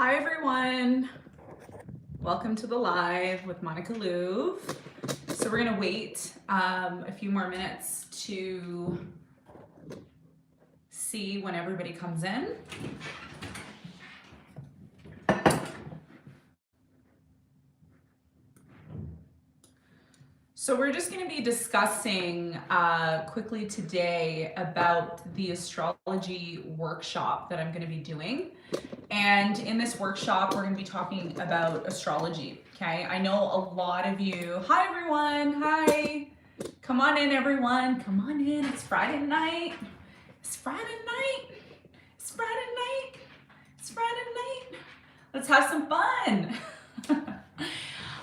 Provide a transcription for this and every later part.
Hi everyone, welcome to the live with Monica Luve. So we're gonna wait a few more minutes to see when everybody comes in. So we're just going to be discussing quickly today about the astrology workshop that I'm going to be doing. And in this workshop, we're going to be talking about astrology. Okay, I know a lot of you. Hi everyone. Hi. Come on in, everyone. Come on in. It's Friday night. It's Friday night. It's Friday night. It's Friday night. Let's have some fun.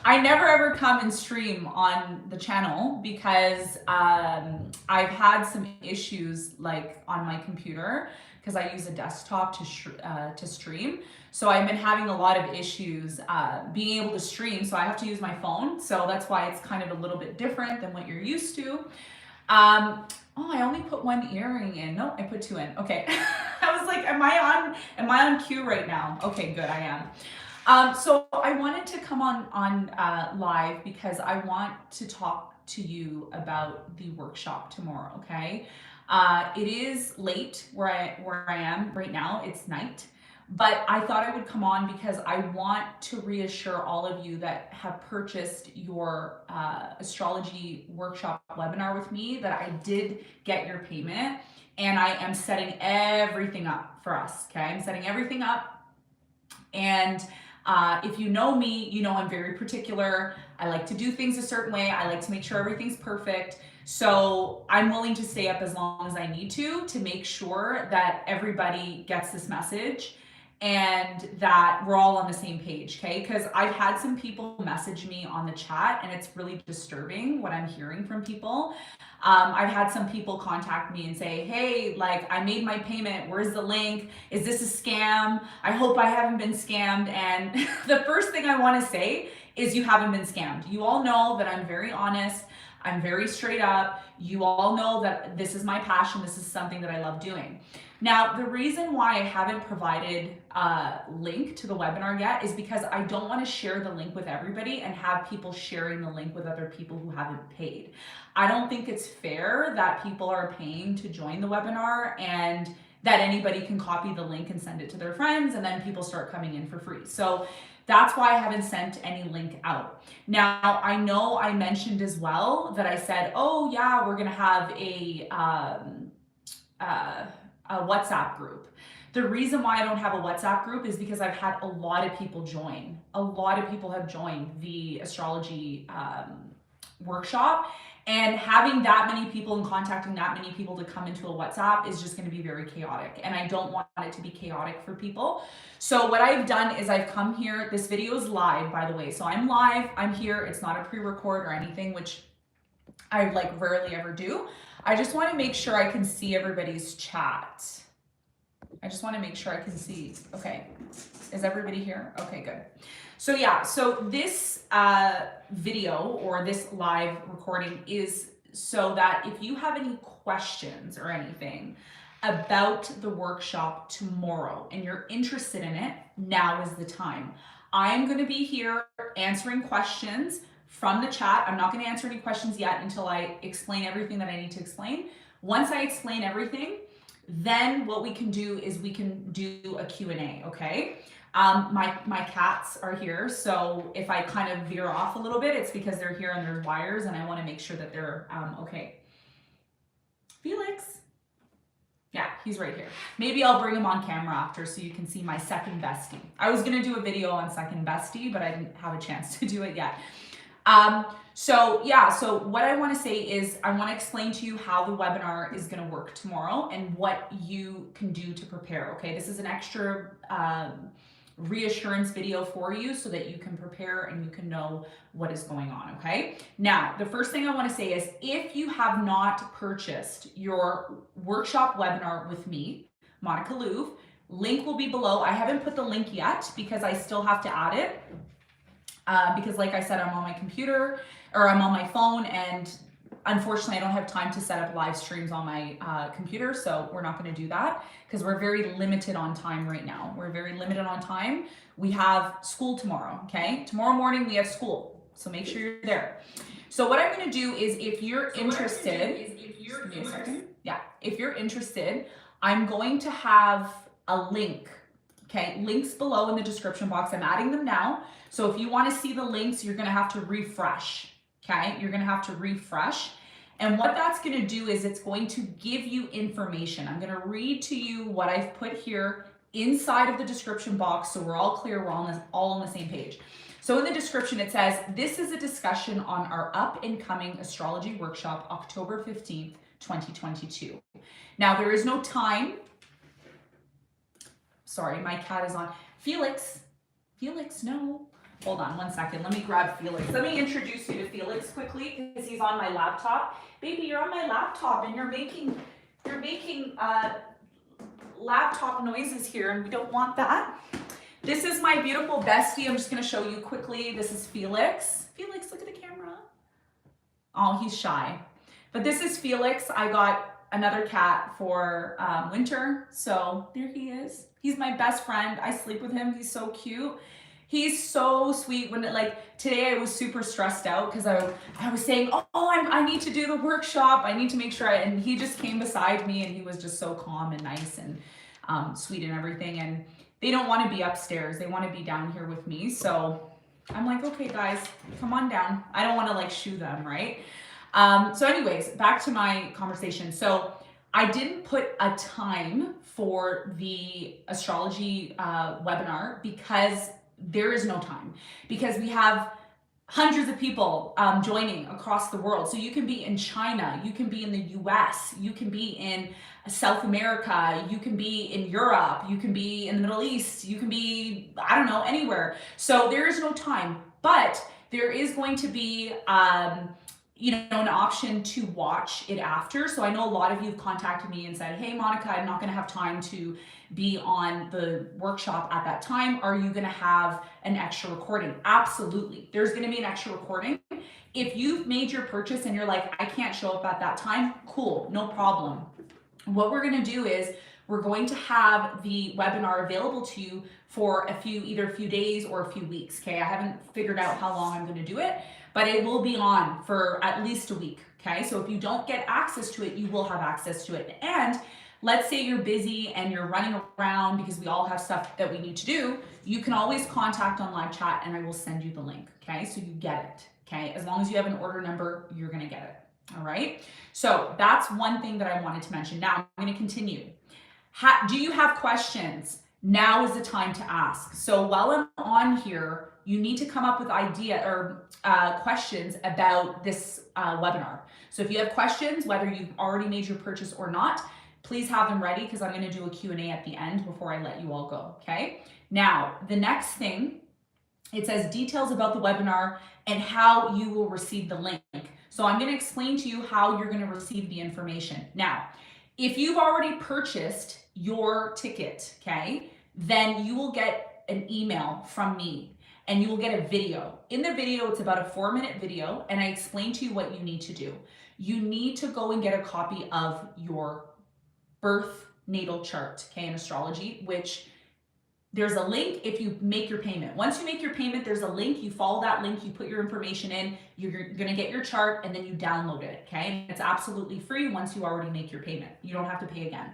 I never ever come and stream on the channel because I've had some issues like on my computer because I use a desktop to stream. So I've been having a lot of issues being able to stream. So I have to use my phone. So that's why it's kind of a little bit different than what you're used to. Oh, I only put one earring in. No, I put two in. Okay. I was like, am I on cue right now? Okay, good, I am. So I wanted to come on live because I want to talk to you about the workshop tomorrow, okay? It is late where I am right now, it's night, but I thought I would come on because I want to reassure all of you that have purchased your astrology workshop webinar with me that I did get your payment and I am setting everything up for us, okay? I'm setting everything up, and if you know me, you know I'm very particular. I like to do things a certain way. I like to make sure everything's perfect. So I'm willing to stay up as long as I need to make sure that everybody gets this message and that we're all on the same page, okay? Because I've had some people message me on the chat and it's really disturbing what I'm hearing from people. I've had some people contact me and say, hey, like I made my payment, where's the link? Is this a scam? I hope I haven't been scammed. And the first thing I want to say is you haven't been scammed. You all know that I'm very honest. I'm very straight up. You all know that this is my passion. This is something that I love doing. Now, the reason why I haven't provided a link to the webinar yet is because I don't want to share the link with everybody and have people sharing the link with other people who haven't paid. I don't think it's fair that people are paying to join the webinar and that anybody can copy the link and send it to their friends and then people start coming in for free. So that's why I haven't sent any link out. Now, I know I mentioned as well that I said, oh yeah, we're gonna have a WhatsApp group. The reason why I don't have a WhatsApp group is because I've had a lot of people join. A lot of people have joined the astrology workshop, and having that many people and contacting that many people to come into a WhatsApp is just going to be very chaotic, and I don't want it to be chaotic for people. So what I've done is I've come here. This video is live, by the way, so I'm live, I'm here. It's not a pre-record or anything, which I like rarely ever do. I just want to make sure I can see everybody's chat. I just want to make sure I can see. Okay, is everybody here? Okay, good. So yeah, so this video or this live recording is so that if you have any questions or anything about the workshop tomorrow and you're interested in it, now is the time. I'm going to be here answering questions from the chat. I'm not going to answer any questions yet until I explain everything that I need to explain. Once I explain everything, then what we can do is we can do a Q&A, okay? My cats are here, so if I kind of veer off a little bit, it's because they're here and there's wires and I want to make sure that they're okay. Felix. Yeah, he's right here. Maybe I'll bring him on camera after so you can see my second bestie. I was going to do a video on second bestie, but I didn't have a chance to do it yet. So what I want to say is I want to explain to you how the webinar is going to work tomorrow and what you can do to prepare, okay? This is an extra reassurance video for you so that you can prepare and you can know what is going on, okay? Now, the first thing I want to say is if you have not purchased your workshop webinar with me, Monica Luve, link will be below. I haven't put the link yet because I still have to add it. Because like I said, I'm on my computer or I'm on my phone and unfortunately, I don't have time to set up live streams on my computer, so we're not going to do that because we're very limited on time right now. We're very limited on time. We have school tomorrow, okay? Tomorrow morning we have school, so make sure you're there. So what I'm going to do is, if you're interested, give me a second. Yeah, if you're interested, I'm going to have a link. Okay, links below in the description box. I'm adding them now. So if you want to see the links, you're going to have to refresh. Okay, you're going to have to refresh. And what that's going to do is it's going to give you information. I'm going to read to you what I've put here inside of the description box so we're all clear, we're all on the same page. So in the description it says, this is a discussion on our up and coming astrology workshop, October 15th, 2022. Now there is no time. Sorry, my cat is on. Felix, no. Hold on one second. Let me grab Felix. Let me introduce you to Felix quickly because he's on my laptop. Baby, you're on my laptop and you're making laptop noises here, and we don't want that. This is my beautiful bestie. I'm just going to show you quickly. This is Felix. Felix, look at the camera. Oh, he's shy. But this is Felix. I got another cat for winter, so there he is. He's my best friend. I sleep with him. He's so cute. He's so sweet. When today I was super stressed out because I was saying, I need to do the workshop. I need to make sure. And he just came beside me and he was just so calm and nice and sweet and everything. And they don't want to be upstairs. They want to be down here with me. So I'm like, okay, guys, come on down. I don't want to like shoo them, right? So anyways, back to my conversation. So I didn't put a time for the astrology webinar because there is no time, because we have hundreds of people joining across the world. So you can be in China, you can be in the US, you can be in South America, you can be in Europe, you can be in the Middle East, you can be, I don't know, anywhere. So there is no time, but there is going to be an option to watch it after. So I know a lot of you have contacted me and said, hey, Monica, I'm not going to have time to be on the workshop at that time. Are you going to have an extra recording? Absolutely. There's going to be an extra recording. If you've made your purchase and you're like, I can't show up at that time, cool, no problem. What we're going to do is we're going to have the webinar available to you for either a few days or a few weeks. Okay. I haven't figured out how long I'm going to do it, but it will be on for at least a week. Okay. So if you don't get access to it, you will have access to it. And let's say you're busy and you're running around because we all have stuff that we need to do. You can always contact on live chat and I will send you the link. Okay. So you get it. Okay. As long as you have an order number, you're going to get it. All right. So that's one thing that I wanted to mention. Now I'm going to continue. Do you have questions? Now is the time to ask. So while I'm on here, you need to come up with questions about this webinar. So if you have questions, whether you've already made your purchase or not, please have them ready because I'm going to do a Q&A at the end before I let you all go. Okay. Now, the next thing, it says details about the webinar and how you will receive the link. So I'm going to explain to you how you're going to receive the information. Now, if you've already purchased your ticket, okay, then you will get an email from me and you will get a video. In the video, it's about a 4-minute video, and I explain to you what you need to do. You need to go and get a copy of your birth natal chart, okay, in astrology, which there's a link if you make your payment. Once you make your payment, there's a link. You follow that link, you put your information in, you're going to get your chart, and then you download it, okay? It's absolutely free once you already make your payment. You don't have to pay again.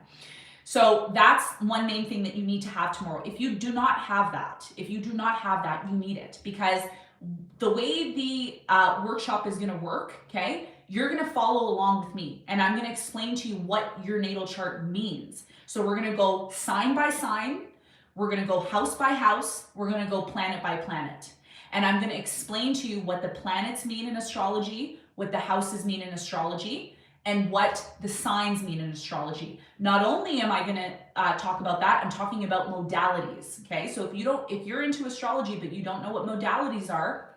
So that's one main thing that you need to have tomorrow. If you do not have that, you need it, because the way the workshop is going to work, okay, you're going to follow along with me, and I'm going to explain to you what your natal chart means. So we're going to go sign by sign. We're going to go house by house. We're going to go planet by planet. And I'm going to explain to you what the planets mean in astrology, what the houses mean in astrology, and what the signs mean in astrology. Not only am I going to talk about that, I'm talking about modalities. Okay, so if you're into astrology but you don't know what modalities are,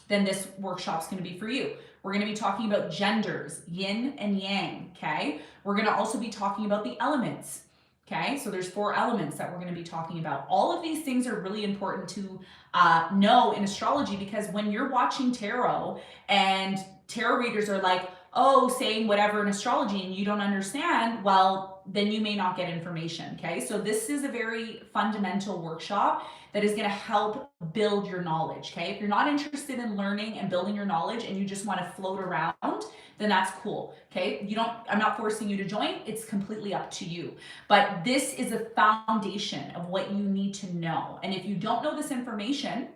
then this workshop's going to be for you. We're going to be talking about genders, yin and yang. Okay, we're going to also be talking about the elements. Okay, so there's 4 elements that we're going to be talking about. All of these things are really important to know in astrology, because when you're watching tarot and tarot readers are like, saying whatever in astrology and you don't understand, well, then you may not get information, okay? So this is a very fundamental workshop that is gonna help build your knowledge, okay? If you're not interested in learning and building your knowledge and you just wanna float around, then that's cool, okay? I'm not forcing you to join, it's completely up to you. But this is a foundation of what you need to know. And if you don't know this information,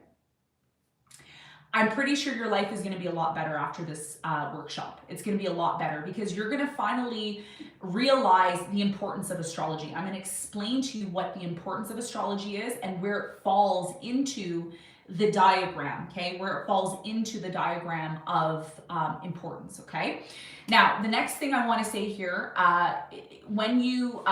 I'm pretty sure your life is going to be a lot better after this workshop. It's going to be a lot better because you're going to finally realize the importance of astrology. I'm going to explain to you what the importance of astrology is and where it falls into the diagram, okay? Where it falls into the diagram of importance, okay? Now, the next thing I want to say here, when you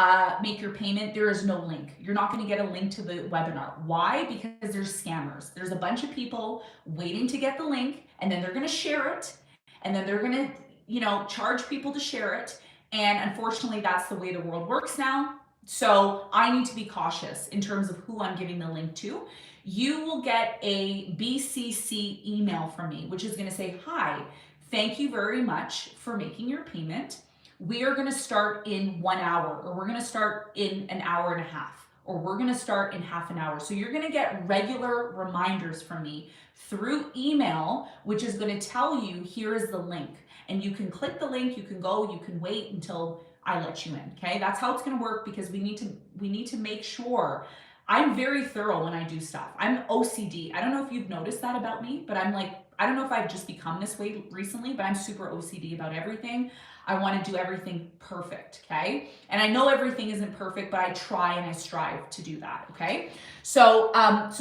make your payment, there is no link. You're not going to get a link to the webinar. Why? Because there's scammers. There's a bunch of people waiting to get the link, and then they're going to share it, and then they're going to, charge people to share it. And unfortunately, that's the way the world works now. So I need to be cautious in terms of who I'm giving the link to. You will get a BCC email from me, which is going to say, hi, thank you very much for making your payment. We are going to start in 1 hour, or we're going to start in an hour and a half, or we're going to start in half an hour. So you're going to get regular reminders from me through email, which is going to tell you, here is the link. And you can click the link, you can go, you can wait until I let you in, okay? That's how it's going to work because we need to make sure. I'm very thorough when I do stuff. I'm OCD. I don't know if you've noticed that about me, but I'm like, I don't know if I've just become this way recently, but I'm super OCD about everything. I want to do everything perfect, okay? And I know everything isn't perfect, but I try and I strive to do that, okay? So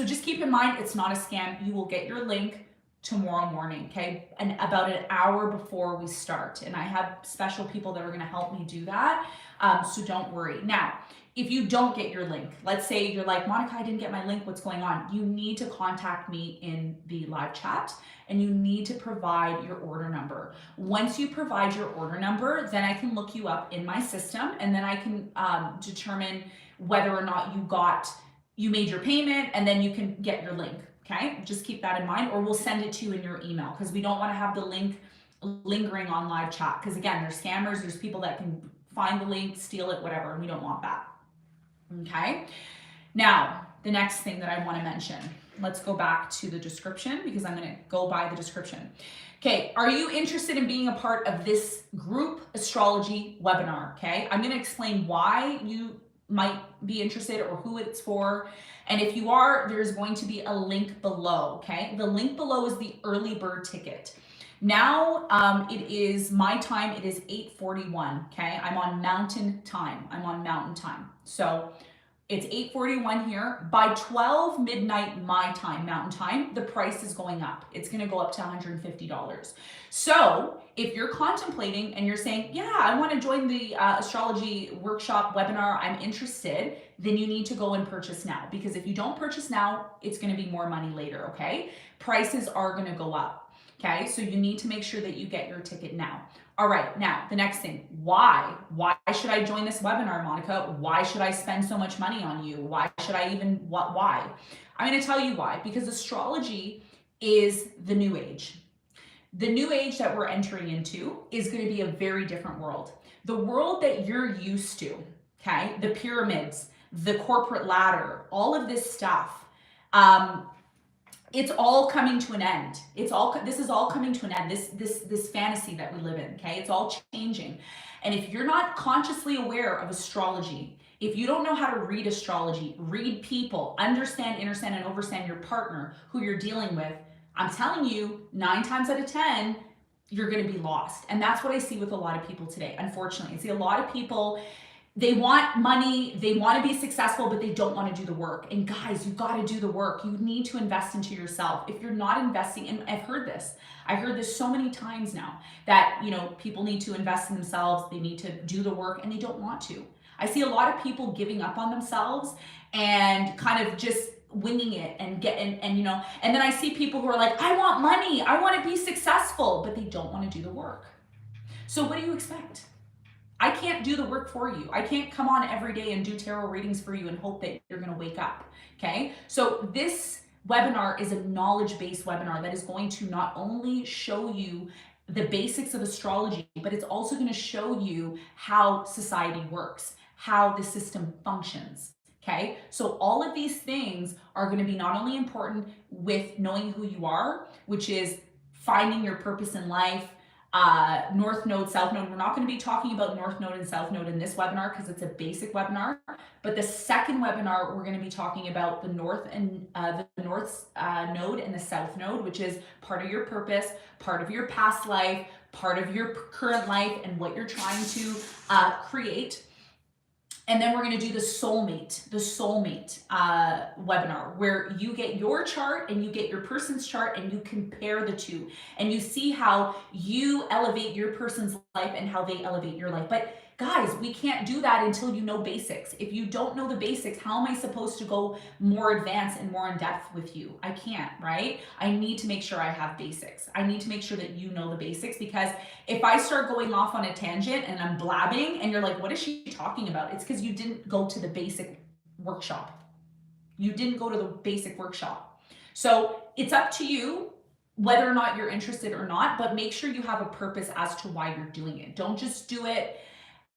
just keep in mind, it's not a scam. You will get your link tomorrow morning, okay? And about an hour before we start. And I have special people that are going to help me do that. So don't worry. Now, if you don't get your link, let's say you're like, Monica, I didn't get my link, what's going on? You need to contact me in the live chat and you need to provide your order number. Once you provide your order number, then I can look you up in my system and then I can determine whether or not you made your payment, and then you can get your link, okay? Just keep that in mind, or we'll send it to you in your email because we don't want to have the link lingering on live chat because again, there's scammers, there's people that can find the link, steal it, whatever, and we don't want that. Okay, now the next thing that I want to mention, let's go back to the description because I'm going to go by the description. Okay, are you interested in being a part of this group astrology webinar? Okay, I'm going to explain why you might be interested or who it's for. And if you are, there's going to be a link below. Okay, the link below is the early bird ticket. Now it is my time, it is 8:41, okay? I'm on mountain time, So it's 8:41 here. By 12 midnight my time, mountain time, the price is going up. It's gonna go up to $150. So if you're contemplating and you're saying, yeah, I wanna join the Astrology Workshop Webinar, I'm interested, then you need to go and purchase now. Because if you don't purchase now, it's gonna be more money later, okay? Prices are gonna go up. Okay, so you need to make sure that you get your ticket now. All right, now the next thing, why? Why should I join this webinar, Monica? Why should I spend so much money on you? Why should I even, why? I'm gonna tell you why, because astrology is the new age. The new age that we're entering into is gonna be a very different world. The world that you're used to, okay, the pyramids, the corporate ladder, all of this stuff, it's all coming to an end. This is all coming to an end. This fantasy that we live in, okay? It's all changing. And if you're not consciously aware of astrology, if you don't know how to read astrology, read people, understand, and overstand your partner, who you're dealing with, I'm telling you, 9 times out of 10, you're gonna be lost. And that's what I see with a lot of people today, unfortunately. I see a lot of people, they want money, they want to be successful, but they don't want to do the work. And guys, you got to do the work. You need to invest into yourself. If you're not investing, and I've heard this, I heard this so many times now, that people need to invest in themselves, they need to do the work, and they don't want to. I see a lot of people giving up on themselves and kind of just winging it and and then I see people who are like, I want money, I want to be successful, but they don't want to do the work. So what do you expect? I can't do the work for you. I can't come on every day and do tarot readings for you and hope that you're going to wake up, okay? So this webinar is a knowledge-based webinar that is going to not only show you the basics of astrology, but it's also going to show you how society works, how the system functions. Okay, so all of these things are going to be not only important with knowing who you are, which is finding your purpose in life, North Node, South Node. We're not going to be talking about North Node and South Node in this webinar because it's a basic webinar. But the second webinar, we're going to be talking about the North and the North Node and the South Node, which is part of your purpose, part of your past life, part of your current life, and what you're trying to create. And then we're going to do the soulmate webinar, where you get your chart and you get your person's chart and you compare the two and you see how you elevate your person's life and how they elevate your life. But guys, we can't do that until you know basics. If you don't know the basics, how am I supposed to go more advanced and more in depth with you? I can't, right? I need to make sure I have basics. I need to make sure that you know the basics, because if I start going off on a tangent and I'm blabbing and you're like, what is she talking about? It's because you didn't go to the basic workshop. You didn't go to the basic workshop. So it's up to you whether or not you're interested or not, but make sure you have a purpose as to why you're doing it. Don't just do it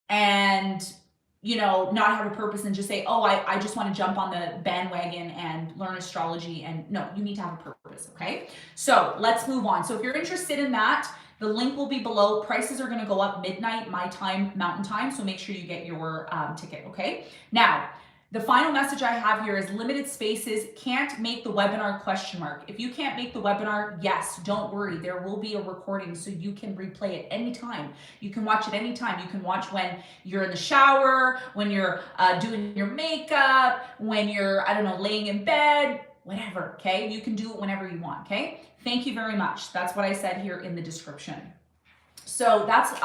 and not have a purpose and just say, oh, I just want to jump on the bandwagon and learn astrology. And no, you need to have a purpose. Okay, so let's move on. So if you're interested in that, the link will be below. Prices are going to go up midnight my time, Mountain Time, so make sure you get your ticket. Okay, now the final message I have here is limited spaces. Can't make the webinar ? If you can't make the webinar, yes, don't worry. There will be a recording so you can replay it anytime. You can watch it anytime. You can watch when you're in the shower, when you're doing your makeup, when you're, I don't know, laying in bed, whatever, okay? You can do it whenever you want, okay? Thank you very much. That's what I said here in the description. So that's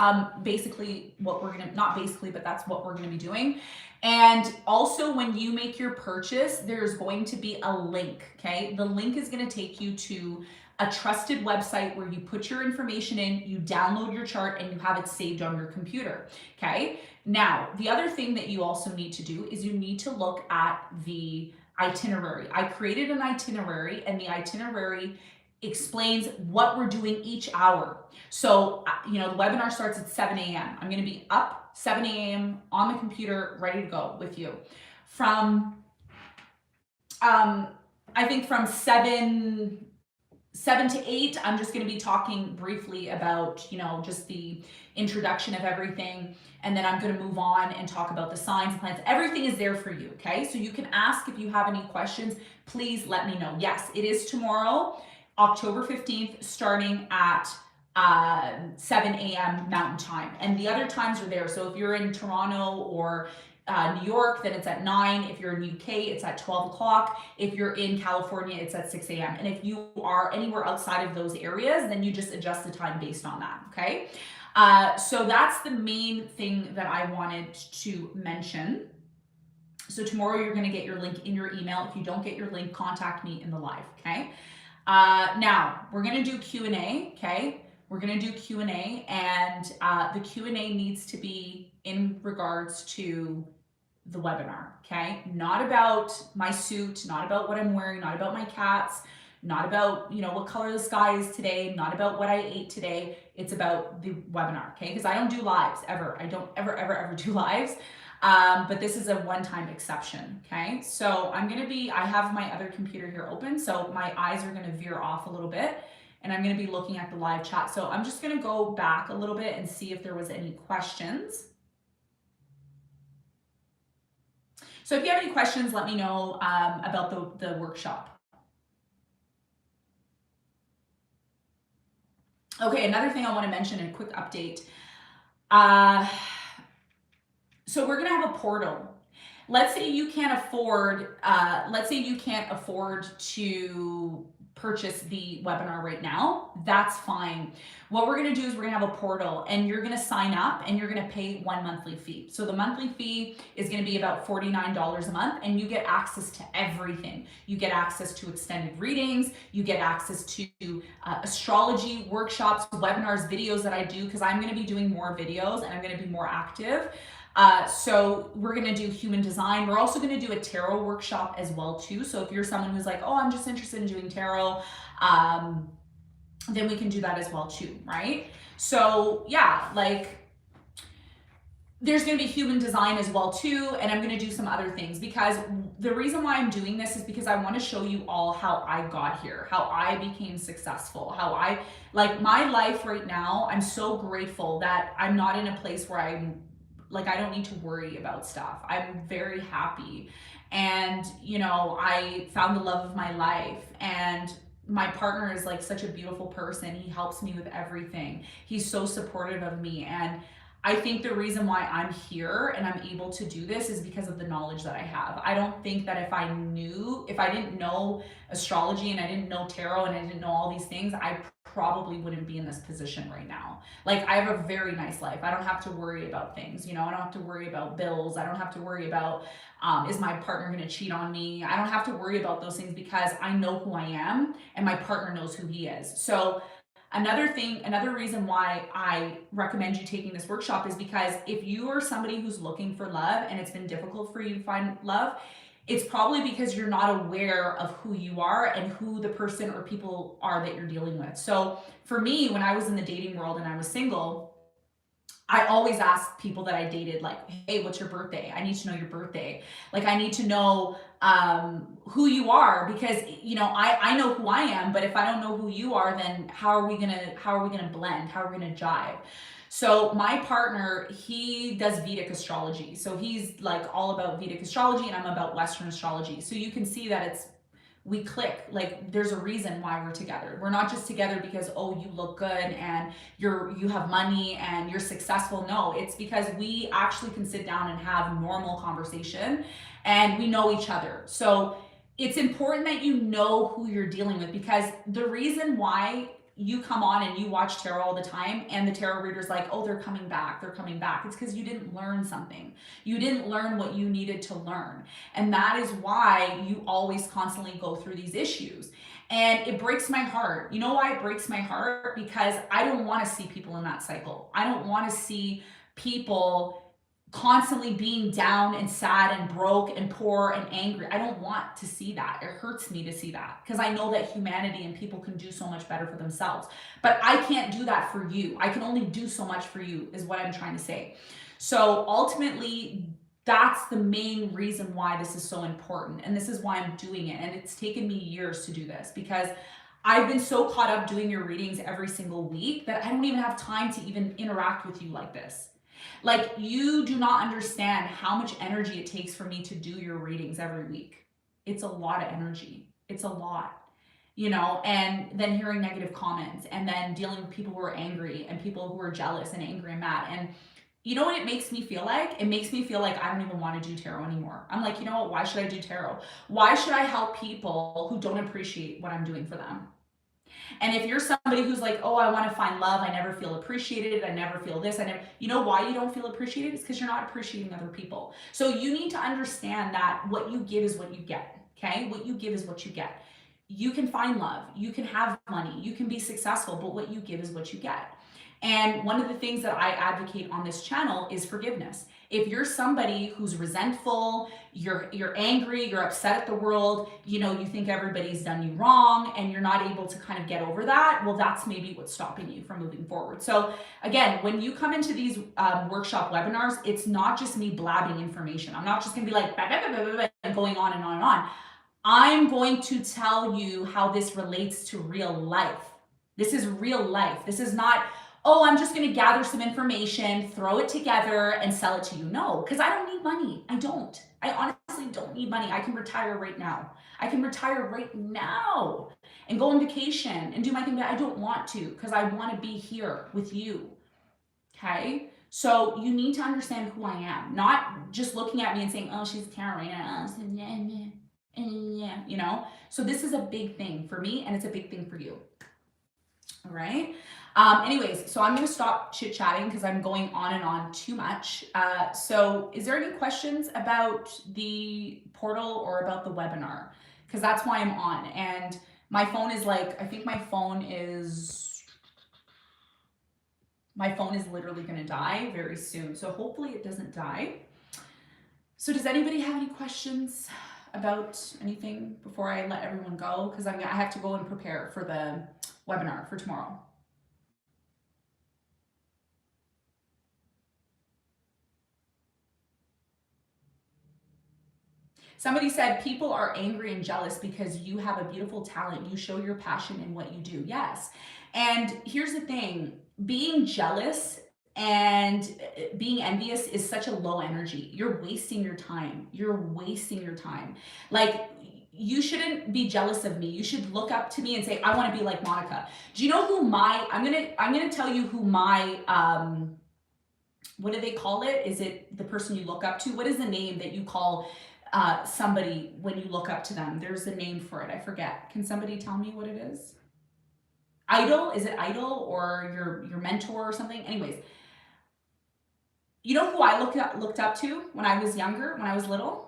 basically what we're gonna, not basically, but that's what we're gonna be doing. And also when you make your purchase, there's going to be a link, okay? The link is gonna take you to a trusted website where you put your information in, you download your chart, and you have it saved on your computer, okay? Now, the other thing that you also need to do is you need to look at the itinerary. I created an itinerary, and the itinerary explains what we're doing each hour. So, the webinar starts at 7 a.m. I'm going to be up 7 a.m. on the computer, ready to go with you. From, I think from 7 to 8, I'm just going to be talking briefly about, just the introduction of everything. And then I'm going to move on and talk about the signs and planets. Everything is there for you, okay? So you can ask if you have any questions. Please let me know. Yes, it is tomorrow, October 15th, starting at 7 a.m. Mountain Time. And the other times are there. So if you're in Toronto or New York, then it's at 9. If you're in the UK, it's at 12 o'clock. If you're in California, it's at 6 a.m. And if you are anywhere outside of those areas, then you just adjust the time based on that, okay? So that's the main thing that I wanted to mention. So tomorrow you're gonna get your link in your email. If you don't get your link, contact me in the live, okay? Now, we're gonna do Q&A, okay? We're gonna do Q&A, and the Q&A needs to be in regards to the webinar, okay? Not about my suit, not about what I'm wearing, not about my cats, not about, what color the sky is today, not about what I ate today. It's about the webinar, okay? Because I don't do lives, ever. I don't ever do lives. But this is a one-time exception, okay? So I have my other computer here open, so my eyes are gonna veer off a little bit, and I'm gonna be looking at the live chat. So I'm just gonna go back a little bit and see if there was any questions. So if you have any questions, let me know about the workshop. Okay, another thing I wanna mention in a quick update. So we're gonna have a portal. Let's say you can't afford to purchase the webinar right now. That's fine. What we're gonna do is we're gonna have a portal, and you're gonna sign up and you're gonna pay one monthly fee. So the monthly fee is gonna be about $49 a month, and you get access to everything. You get access to extended readings, you get access to astrology workshops, webinars, videos that I do, because I'm gonna be doing more videos and I'm gonna be more active. So we're gonna do human design. We're also gonna do a tarot workshop as well too. So if you're someone who's like, oh, I'm just interested in doing tarot, then we can do that as well too, right? So yeah, like there's going to be human design as well too, and I'm going to do some other things, because the reason why I'm doing this is because I want to show you all how I got here, how I became successful, how I, like, my life right now. I'm so grateful that I'm not in a place where I'm like, I don't need to worry about stuff. I'm very happy, and you know, I found the love of my life, and my partner is like such a beautiful person. He helps me with everything. He's so supportive of me, and I think the reason why I'm here and I'm able to do this is because of the knowledge that I have. I don't think that if I didn't know astrology and I didn't know tarot and I didn't know all these things, I probably wouldn't be in this position right now. Like, I have a very nice life. I don't have to worry about things, you know, I don't have to worry about bills. I don't have to worry about, is my partner going to cheat on me? I don't have to worry about those things because I know who I am and my partner knows who he is. So another reason why I recommend you taking this workshop is because if you are somebody who's looking for love and it's been difficult for you to find love, it's probably because you're not aware of who you are and who the person or people are that you're dealing with. So for me, when I was in the dating world and I was single, I always asked people that I dated, like, hey, what's your birthday? I need to know your birthday. Like, I need to know who you are, because, you know, I know who I am, but if I don't know who you are, then how are we gonna blend? How are we gonna jive? So my partner, he does Vedic astrology. So he's like all about Vedic astrology and I'm about Western astrology. So you can see that we click. Like, there's a reason why we're together. We're not just together because, oh, you look good and you have money and you're successful. No, it's because we actually can sit down and have normal conversation and we know each other. So it's important that you know who you're dealing with, because the reason why you come on and you watch tarot all the time and the tarot reader's like, oh, they're coming back, it's because you didn't learn something. You didn't learn what you needed to learn. And that is why you always constantly go through these issues. And it breaks my heart. You know why it breaks my heart? Because I don't want to see people in that cycle. I don't want to see people constantly being down and sad and broke and poor and angry. I don't want to see that. It hurts me to see that, because I know that humanity and people can do so much better for themselves. But I can't do that for you. I can only do so much for you, is what I'm trying to say. So ultimately, that's the main reason why this is so important. And this is why I'm doing it. And it's taken me years to do this, because I've been so caught up doing your readings every single week that I don't even have time to even interact with you like this. Like, you do not understand how much energy it takes for me to do your readings every week. It's a lot of energy. It's a lot, you know, and then hearing negative comments and then dealing with people who are angry and people who are jealous and angry and mad. And you know what it makes me feel like? It makes me feel like I don't even want to do tarot anymore. I'm like, you know what? Why should I do tarot? Why should I help people who don't appreciate what I'm doing for them? And if you're somebody who's like, oh, I want to find love, I never feel appreciated, I never feel this, you know why you don't feel appreciated? It's because you're not appreciating other people. So you need to understand that what you give is what you get, okay? What you give is what you get. You can find love, you can have money, you can be successful, but what you give is what you get. And one of the things that I advocate on this channel is forgiveness. If you're somebody who's resentful, you're angry, you're upset at the world, you know, you think everybody's done you wrong and you're not able to kind of get over that, well, that's maybe what's stopping you from moving forward. So again, when you come into these workshop webinars, it's not just me blabbing information. I'm not just gonna be like, bah, bah, bah, bah, bah, and going on and on and on. I'm going to tell you how this relates to real life. This is real life. This is not, oh, I'm just going to gather some information, throw it together and sell it to you. No, because I don't need money. I don't. I honestly don't need money. I can retire right now. I can retire right now and go on vacation and do my thing, but I don't want to, because I want to be here with you. Okay? So you need to understand who I am, not just looking at me and saying, oh, she's tarot right now. You know? So this is a big thing for me and it's a big thing for you. All right. Anyways, so I'm going to stop chit-chatting because I'm going on and on too much. So is there any questions about the portal or about the webinar? Because that's why I'm on. And my phone is like, I think my phone is literally going to die very soon. So hopefully it doesn't die. So does anybody have any questions about anything before I let everyone go? Because I have to go and prepare for the webinar for tomorrow. Somebody said people are angry and jealous because you have a beautiful talent. You show your passion in what you do. Yes. And here's the thing, being jealous and being envious is such a low energy. You're wasting your time. You're wasting your time. Like, you shouldn't be jealous of me. You should look up to me and say, I want to be like Monica. Do you know who I'm gonna tell you who my what do they call it? Is it the person you look up to? What is the name that you call somebody when you look up to them? There's a name for it. I forget. Can somebody tell me what it is? Idol? Is it idol or your mentor or something? Anyways, you know who I looked up to when I was younger, when I was little?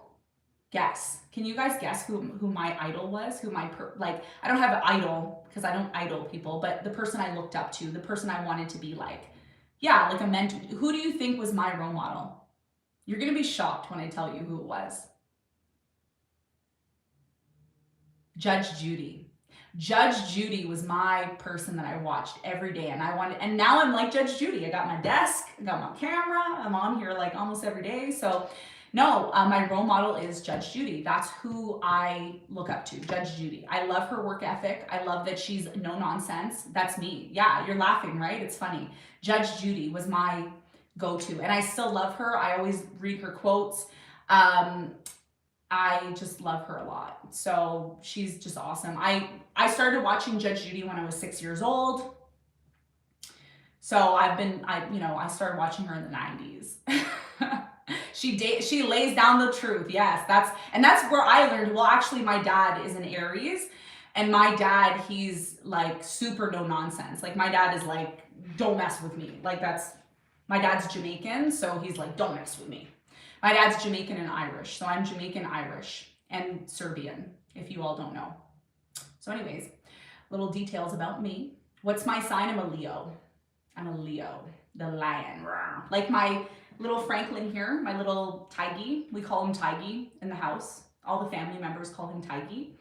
Guess. Can you guys guess who my idol was? Who my like? I don't have an idol because I don't idol people, but the person I looked up to, the person I wanted to be like. Yeah, like a mentor. Who do you think was my role model? You're gonna be shocked when I tell you who it was. Judge Judy. Judge Judy was my person that I watched every day, and now I'm like Judge Judy. I got my desk, I got my camera, I'm on here like almost every day. So no, my role model is Judge Judy. That's who I look up to, Judge Judy. I love her work ethic. I love that she's no nonsense. That's me. Yeah, you're laughing, right? It's funny. Judge Judy was my go-to, and I still love her. I always read her quotes. I just love her a lot. So she's just awesome. I started watching Judge Judy when I was 6 years old. So I started watching her in the 90s. She lays down the truth. Yes, that's where I learned. Well, actually my dad is an Aries, and my dad, he's like super no nonsense. Like my dad is like, don't mess with me. Like my dad's Jamaican, so he's like, don't mess with me. My dad's Jamaican and Irish, so I'm Jamaican, Irish, and Serbian, if you all don't know. So anyways, little details about me. What's my sign? I'm a Leo. I'm a Leo, the lion. Like my little Franklin here, my little Tiggy. We call him Tiggy in the house. All the family members call him Tiggy.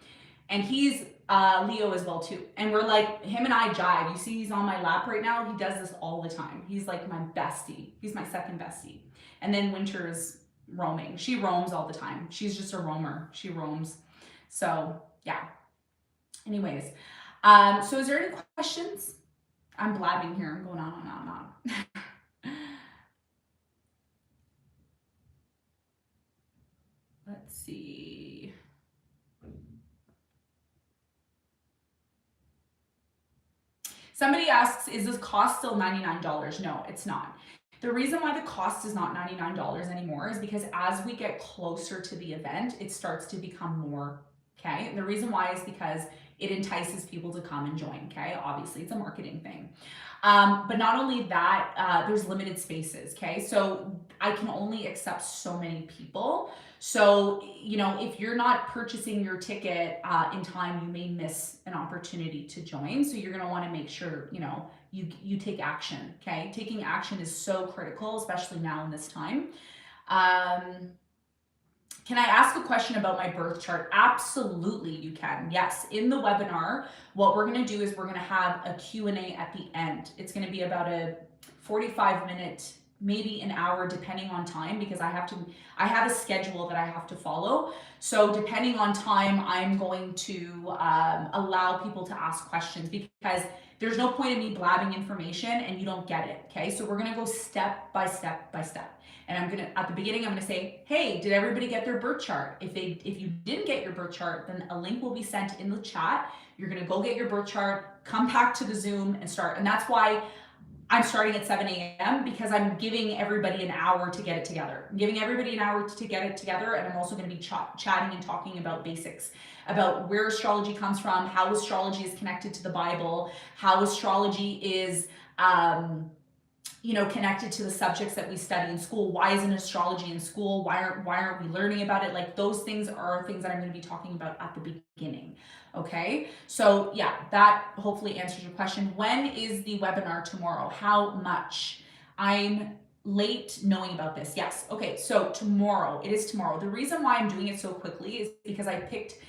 And he's Leo as well too. And we're like, him and I jive. You see he's on my lap right now. He does this all the time. He's like my bestie. He's my second bestie. And then Winter's roaming. She roams all the time. She's just a roamer. She roams. So yeah. Anyways, so is there any questions? I'm blabbing here. I'm going on and on and on. Let's see. Somebody asks, is this cost still $99? No, it's not. The reason why the cost is not $99 anymore is because as we get closer to the event, it starts to become more, okay? And the reason why is because it entices people to come and join, okay? Obviously, it's a marketing thing. But not only that, there's limited spaces, okay? So I can only accept so many people. So, if you're not purchasing your ticket in time, you may miss an opportunity to join. So you're gonna wanna make sure, you take action, okay? Taking action is so critical, especially now in this time. Can I ask a question about my birth chart? Absolutely, you can. Yes, in the webinar, what we're gonna do is we're gonna have a Q&A at the end. It's gonna be about a 45-minute, maybe an hour, depending on time, because I have a schedule that I have to follow. So depending on time, I'm going to allow people to ask questions, because there's no point in me blabbing information and you don't get it, okay? So we're gonna go step by step by step. And at the beginning, I'm gonna say, hey, did everybody get their birth chart? If you didn't get your birth chart, then a link will be sent in the chat. You're gonna go get your birth chart, come back to the Zoom and start. And that's why I'm starting at 7 a.m. because I'm giving everybody an hour to get it together. I'm giving everybody an hour to get it together, and I'm also gonna be chatting and talking about basics, about where astrology comes from, how astrology is connected to the Bible, how astrology is connected to the subjects that we study in school. Why isn't astrology in school? Why aren't we learning about it? Like, those things are things that I'm going to be talking about at the beginning. Okay, so yeah, that hopefully answers your question. When is the webinar tomorrow? How much? I'm late knowing about this. Yes. Okay, so tomorrow, it is tomorrow. The reason why I'm doing it so quickly is because I picked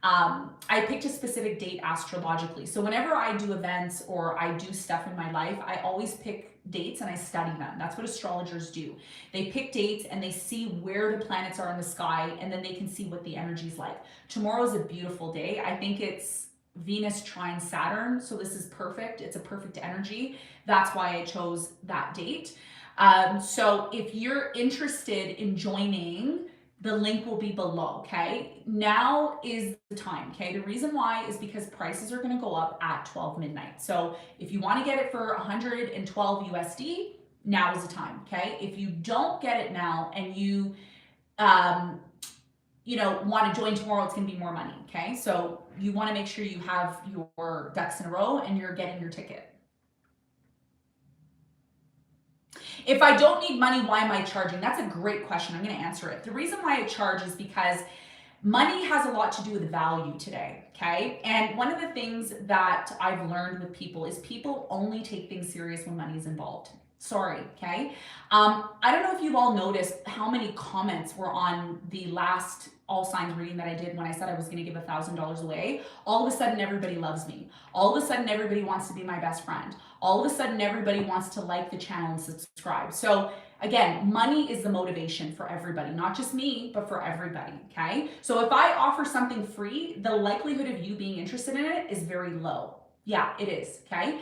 I picked a specific date astrologically. So whenever I do events or I do stuff in my life, I always pick dates and I study them. That's what astrologers do. They pick dates and they see where the planets are in the sky, and then they can see what the energy's like. Tomorrow's a beautiful day. I think it's Venus trine Saturn, so this is perfect. It's a perfect energy. That's why I chose that date. So if you're interested in joining, the link will be below, okay? Now is the time, okay? The reason why is because prices are gonna go up at 12 midnight. So if you wanna get it for 112 USD, now is the time, okay? If you don't get it now and you want to join tomorrow, it's going to be more money, okay? So you want to make sure you have your ducks in a row and you're getting your ticket. If I don't need money, why am I charging? That's a great question. I'm going to answer it. The reason why I charge is because money has a lot to do with value today, okay? And one of the things that I've learned with people is people only take things serious when money is involved. Sorry, okay? I don't know if you've all noticed how many comments were on the last all signs reading that I did when I said I was going to give $1,000 away. All of a sudden, everybody loves me. All of a sudden, everybody wants to be my best friend. All of a sudden, everybody wants to like the channel and subscribe. So again, money is the motivation for everybody, not just me, but for everybody, okay? So if I offer something free, the likelihood of you being interested in it is very low. Yeah, it is, okay?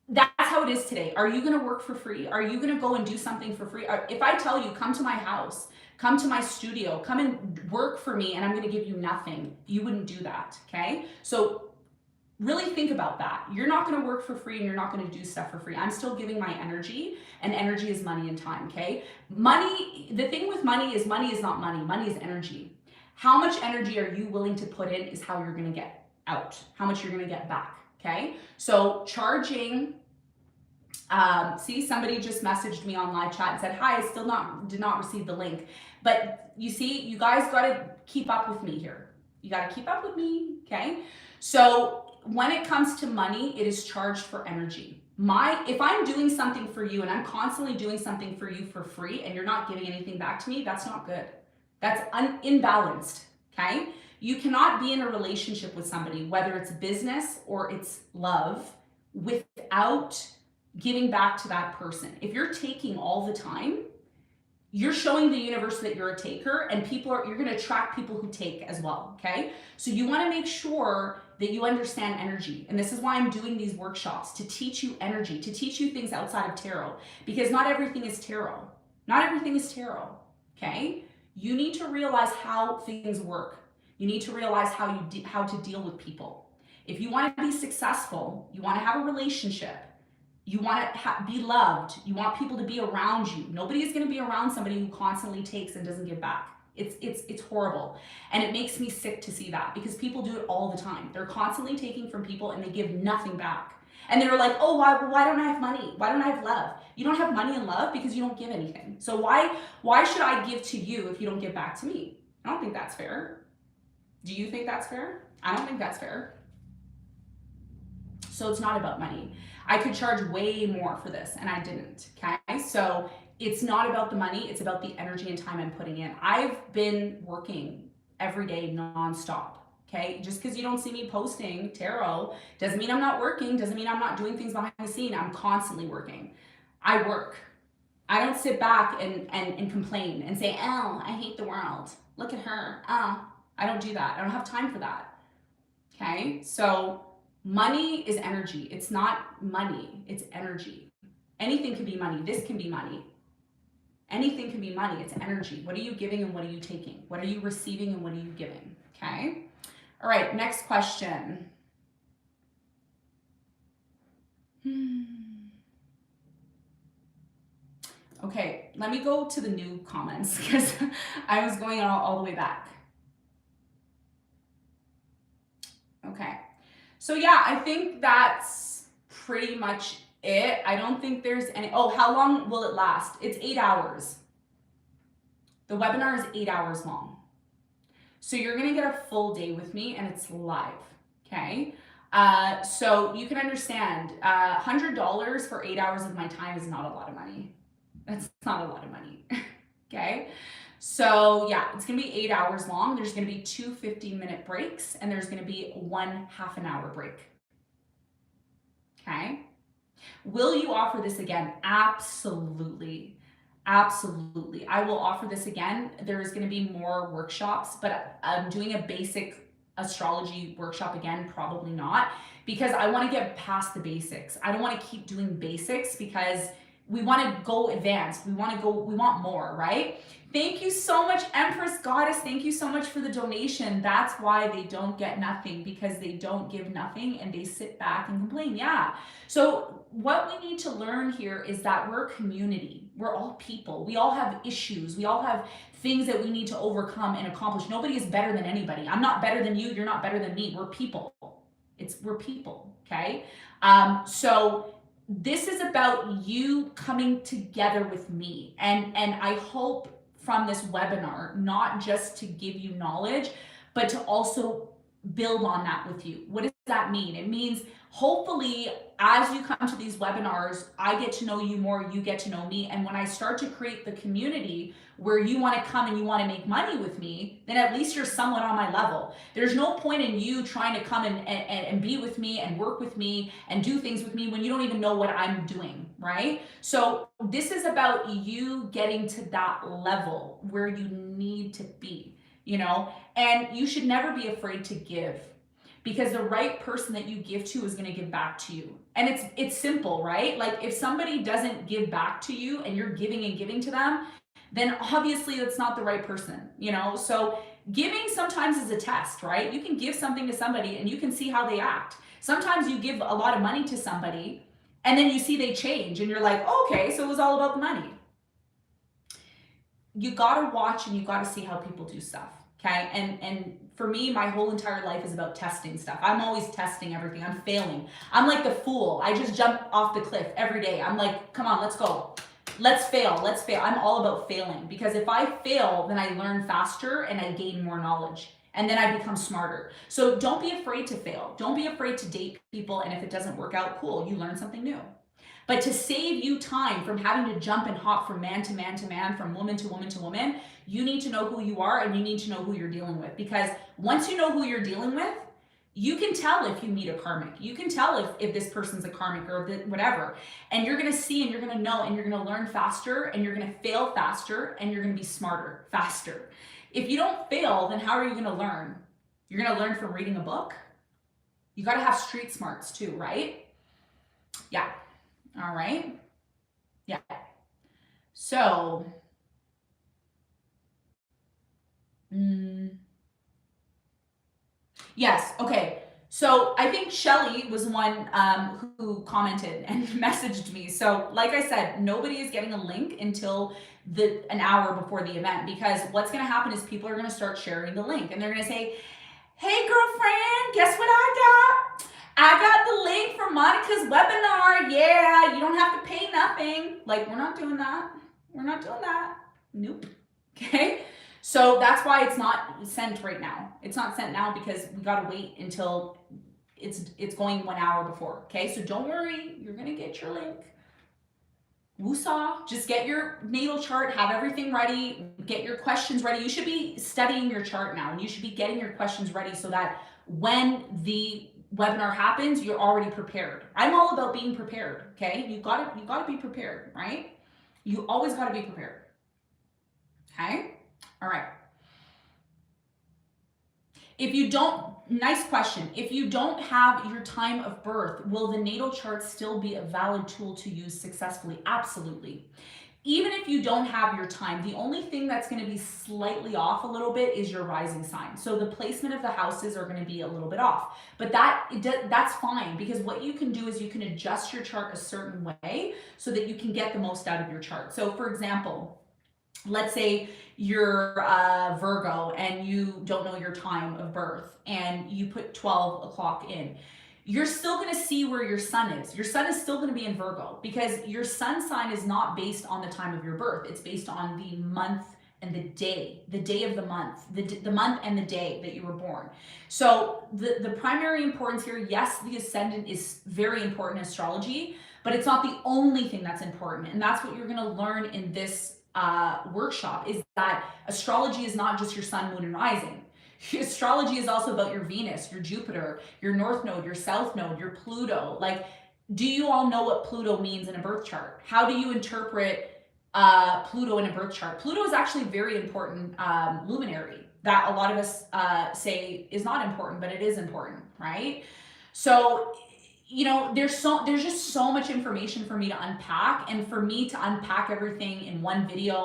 That's how it is today. Are you going to work for free? Are you going to go and do something for free? If I tell you, come to my house, come to my studio, come and work for me, and I'm going to give you nothing, you wouldn't do that, okay? So really think about that. You're not going to work for free and you're not going to do stuff for free. I'm still giving my energy, and energy is money and time, okay? Money, the thing with money is not money. Money is energy. How much energy are you willing to put in is how you're going to get out, how much you're going to get back, okay? So charging, see, somebody just messaged me on live chat and said, hi, I still did not receive the link. But you see, you guys got to keep up with me here. You got to keep up with me, okay? So when it comes to money, it is charged for energy. If I'm doing something for you and I'm constantly doing something for you for free and you're not giving anything back to me, that's not good. That's imbalanced, okay? You cannot be in a relationship with somebody, whether it's business or it's love, without giving back to that person. If you're taking all the time, you're showing the universe that you're a taker, and you're going to attract people who take as well, okay? So you want to make sure that you understand energy. And this is why I'm doing these workshops, to teach you energy, to teach you things outside of tarot, because not everything is tarot. Not everything is tarot, okay? You need to realize how things work. You need to realize how to deal with people. If you want to be successful, you want to have a relationship, you want to be loved, you want people to be around you. Nobody is going to be around somebody who constantly takes and doesn't give back. It's horrible. And it makes me sick to see that, because people do it all the time. They're constantly taking from people and they give nothing back. And they're like, oh, why don't I have money? Why don't I have love? You don't have money and love because you don't give anything. So why should I give to you if you don't give back to me? I don't think that's fair. Do you think that's fair? I don't think that's fair. So it's not about money. I could charge way more for this and I didn't, okay? So it's not about the money, it's about the energy and time I'm putting in. I've been working every day nonstop, okay? Just because you don't see me posting tarot doesn't mean I'm not working, doesn't mean I'm not doing things behind the scene. I'm constantly working. I work. I don't sit back and complain and say, oh, I hate the world. Look at her. Oh, I don't do that. I don't have time for that, okay? So money is energy. It's not money, it's energy. Anything can be money. This can be money. Anything can be money. It's energy. What are you giving and what are you taking? What are you receiving and what are you giving? Okay. All right. Next question. Okay. Let me go to the new comments because I was going all the way back. Okay. So yeah, I think that's pretty much it. I don't think there's any, oh, how long will it last? It's 8 hours. The webinar is 8 hours long. So you're gonna get a full day with me and it's live, okay? So you can understand, $100 for 8 hours of my time is not a lot of money. That's not a lot of money, okay? So yeah, it's gonna be 8 hours long. There's gonna be 2 15-minute breaks, and there's gonna be 1 half-an-hour break. Okay. Will you offer this again? Absolutely. Absolutely. I will offer this again. There's going to be more workshops, but I'm doing a basic astrology workshop again, probably not, because I want to get past the basics. I don't want to keep doing basics because we want to go advanced. We want more, right? Thank you so much, Empress Goddess. Thank you so much for the donation. That's why they don't get nothing, because they don't give nothing and they sit back and complain. Yeah. So what we need to learn here is that we're a community. We're all people. We all have issues. We all have things that we need to overcome and accomplish. Nobody is better than anybody. I'm not better than you. You're not better than me. We're people. We're people. Okay. So this is about you coming together with me. And I hope from this webinar, not just to give you knowledge, but to also build on that with you. What does that mean? It means hopefully as you come to these webinars, I get to know you more, you get to know me. And when I start to create the community where you want to come and you want to make money with me, then at least you're somewhat on my level. There's no point in you trying to come and be with me and work with me and do things with me when you don't even know what I'm doing, right? So this is about you getting to that level where you need to be, you know, and you should never be afraid to give, because the right person that you give to is going to give back to you. And it's simple, right? Like if somebody doesn't give back to you and you're giving and giving to them, then obviously that's not the right person, you know? So giving sometimes is a test, right? You can give something to somebody and you can see how they act. Sometimes you give a lot of money to somebody and then you see they change and you're like, oh, okay, so it was all about the money. You gotta watch and you gotta see how people do stuff, okay? And for me, my whole entire life is about testing stuff. I'm always testing everything. I'm failing. I'm like the fool. I just jump off the cliff every day. I'm like, come on, let's go. Let's fail. Let's fail. I'm all about failing, because if I fail, then I learn faster and I gain more knowledge, and then I become smarter. So don't be afraid to fail. Don't be afraid to date people. And if it doesn't work out, cool, you learn something new. But to save you time from having to jump and hop from man to man to man, from woman to woman to woman, you need to know who you are and you need to know who you're dealing with. Because once you know who you're dealing with, you can tell if you meet a karmic. You can tell if this person's a karmic or whatever. And you're going to see and you're going to know and you're going to learn faster and you're going to fail faster and you're going to be smarter faster. If you don't fail, then how are you going to learn? You're going to learn from reading a book? You got to have street smarts too, right? Yeah. All right. Yeah. So, yes. Okay. So I think Shelly was the one who commented and messaged me. So like I said, nobody is getting a link until an hour before the event, because what's going to happen is people are going to start sharing the link and they're going to say, hey girlfriend, guess what I got? I got the link for Monica's webinar. Yeah, you don't have to pay nothing. Like, we're not doing that. We're not doing that. Nope. Okay. So that's why it's not sent right now. It's not sent now because we got to wait until it's going 1 hour before. Okay. So don't worry. You're going to get your link. Woosah. Just get your natal chart, have everything ready, get your questions ready. You should be studying your chart now, and you should be getting your questions ready so that when the webinar happens, you're already prepared. I'm all about being prepared, okay? You gotta be prepared, right? You always gotta be prepared. Okay? All right. If you don't, nice question. If you don't have your time of birth, will the natal chart still be a valid tool to use successfully? Absolutely. Even if you don't have your time, the only thing that's going to be slightly off a little bit is your rising sign. So the placement of the houses are going to be a little bit off, but that's fine, because what you can do is you can adjust your chart a certain way so that you can get the most out of your chart. So for example, let's say you're Virgo and you don't know your time of birth and you put 12 o'clock in. You're still going to see where your sun is. Your sun is still going to be in Virgo, because your sun sign is not based on the time of your birth. It's based on the month and the day of the month, the month and the day that you were born. So the primary importance here, yes, the ascendant is very important in astrology, but it's not the only thing that's important. And that's what you're going to learn in this workshop is that astrology is not just your sun, moon, and rising. Astrology is also about your Venus, your Jupiter, your North Node, your South Node, your Pluto. Like, do you all know what Pluto means in a birth chart? How do you interpret Pluto in a birth chart? Pluto is actually a very important luminary that a lot of us say is not important, but it is important, right? So, you know, there's just so much information for me to unpack, and for me to unpack everything in one video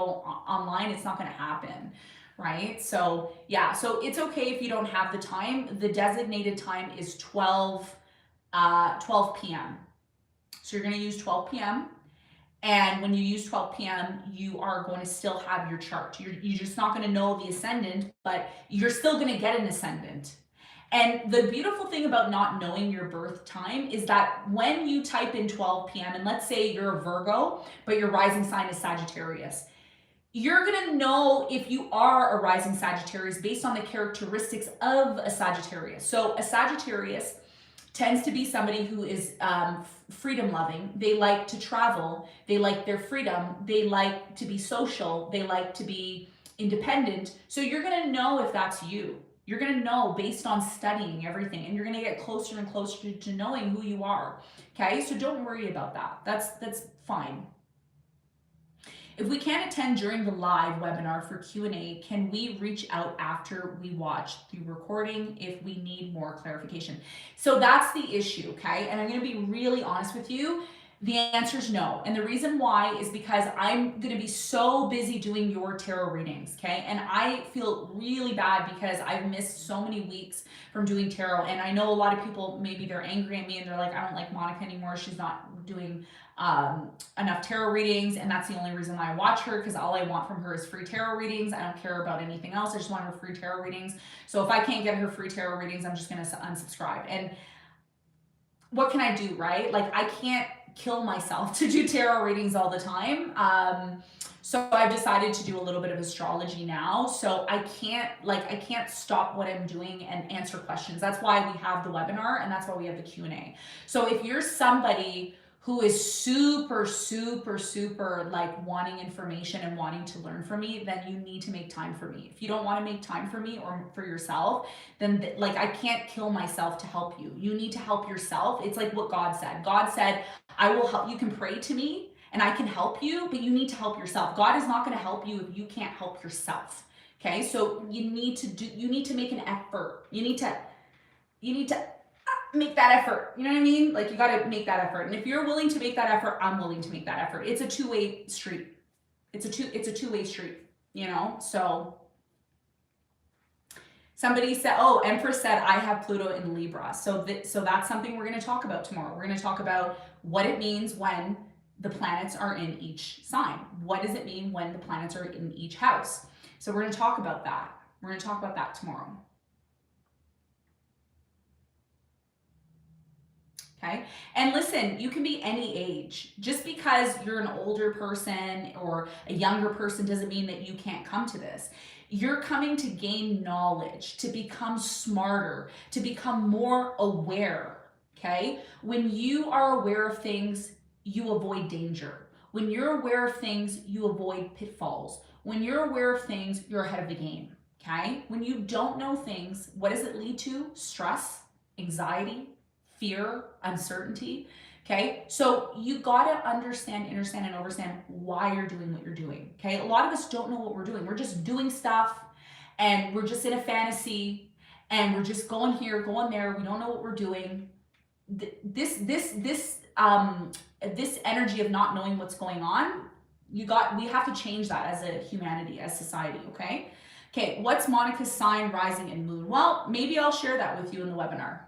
online, it's not going to happen, right? So yeah, so it's okay if you don't have the time. The designated time is 12 p.m. So you're going to use 12 p.m. And when you use 12 p.m., you are going to still have your chart. You're just not going to know the ascendant, but you're still going to get an ascendant. And the beautiful thing about not knowing your birth time is that when you type in 12 p.m., and let's say you're a Virgo, but your rising sign is Sagittarius, you're going to know if you are a rising Sagittarius based on the characteristics of a Sagittarius. So a Sagittarius tends to be somebody who is freedom loving. They like to travel. They like their freedom. They like to be social. They like to be independent. So you're going to know if that's you. You're going to know based on studying everything, and you're going to get closer and closer to knowing who you are. Okay, so don't worry about that. That's fine. If we can't attend during the live webinar for Q&A, can we reach out after we watch the recording if we need more clarification? So that's the issue, okay? And I'm going to be really honest with you. The answer is no. And the reason why is because I'm going to be so busy doing your tarot readings, okay? And I feel really bad because I've missed so many weeks from doing tarot. And I know a lot of people, maybe they're angry at me and they're like, I don't like Monica anymore. She's not doing enough tarot readings. And that's the only reason why I watch her, because all I want from her is free tarot readings. I don't care about anything else. I just want her free tarot readings. So if I can't get her free tarot readings, I'm just going to unsubscribe. And what can I do, right? Like, I can't kill myself to do tarot readings all the time. So I've decided to do a little bit of astrology now. So I can't stop what I'm doing and answer questions. That's why we have the webinar, and that's why we have the Q&A. So if you're somebody who is super, super, super like wanting information and wanting to learn from me, then you need to make time for me. If you don't want to make time for me or for yourself, then like I can't kill myself to help you. You need to help yourself. It's like what God said. God said, I will help. You can pray to me and I can help you, but you need to help yourself. God is not going to help you if you can't help yourself. Okay? So you need to make an effort. You need to make that effort. You know what I mean? Like, you got to make that effort. And if you're willing to make that effort, I'm willing to make that effort. It's a two-way street. It's a two-way street, you know? So somebody said, oh, Empress said, I have Pluto in Libra. So that's something we're going to talk about tomorrow. We're going to talk about what it means when the planets are in each sign. What does it mean when the planets are in each house? So we're going to talk about that. We're going to talk about that tomorrow. Okay. And listen, you can be any age. Just because you're an older person or a younger person doesn't mean that you can't come to this. You're coming to gain knowledge, to become smarter, to become more aware. Okay. When you are aware of things, you avoid danger. When you're aware of things, you avoid pitfalls. When you're aware of things, you're ahead of the game. Okay. When you don't know things, what does it lead to? Stress, anxiety, fear, uncertainty. Okay, so you got to understand and understand why you're doing what you're doing. Okay, a lot of us don't know what we're doing. We're just doing stuff and we're just in a fantasy and we're just going here, going there. We don't know what we're doing. This energy of not knowing what's going on, we have to change that as a humanity, as society. Okay, what's Monica's sign, rising, and moon? Well, maybe I'll share that with you in the webinar.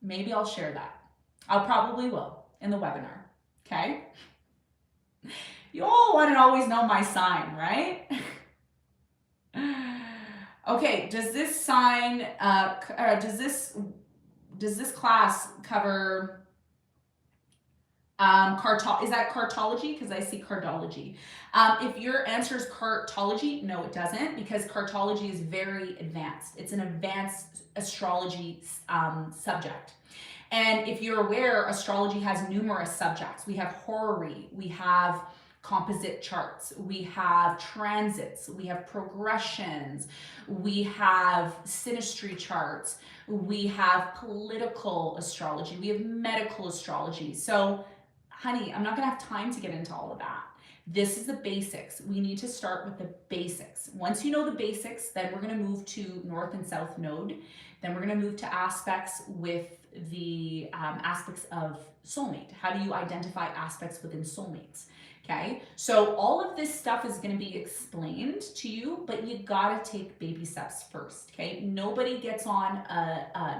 Maybe I'll share that. I'll probably will in the webinar. Okay. You all want to always know my sign, right? Okay. Does this sign, does this class cover, is that cartology? Because I see cardology. If your answer is cartology, no, it doesn't, because cartology is very advanced. It's an advanced astrology subject. And if you're aware, astrology has numerous subjects. We have horary, we have composite charts, we have transits, we have progressions, we have synastry charts, we have political astrology, we have medical astrology. So, honey, I'm not gonna have time to get into all of that. This is the basics. We need to start with the basics. Once you know the basics, then we're going to move to North and South Node. Then we're going to move to aspects with the aspects of soulmate. How do you identify aspects within soulmates? Okay, so all of this stuff is going to be explained to you, but you got to take baby steps first. Okay, nobody gets on,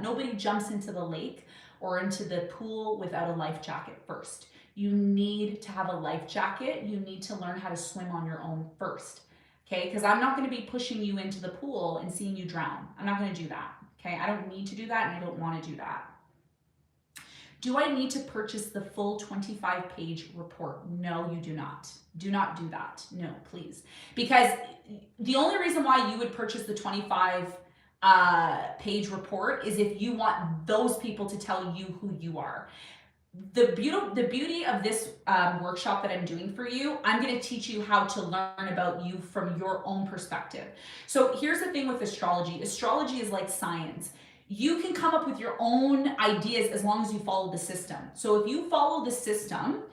nobody jumps into the lake or into the pool without a life jacket first. You need to have a life jacket. You need to learn how to swim on your own first, okay? Because I'm not going to be pushing you into the pool and seeing you drown. I'm not going to do that, okay? I don't need to do that, and I don't want to do that. Do I need to purchase the full 25-page report? No, you do not. Do not do that. No, please. Because the only reason why you would purchase the 25-page report is if you want those people to tell you who you are. The beauty of this workshop that I'm doing for you, I'm going to teach you how to learn about you from your own perspective. So here's the thing with astrology. Astrology is like science. You can come up with your own ideas as long as you follow the system. So if you follow the system,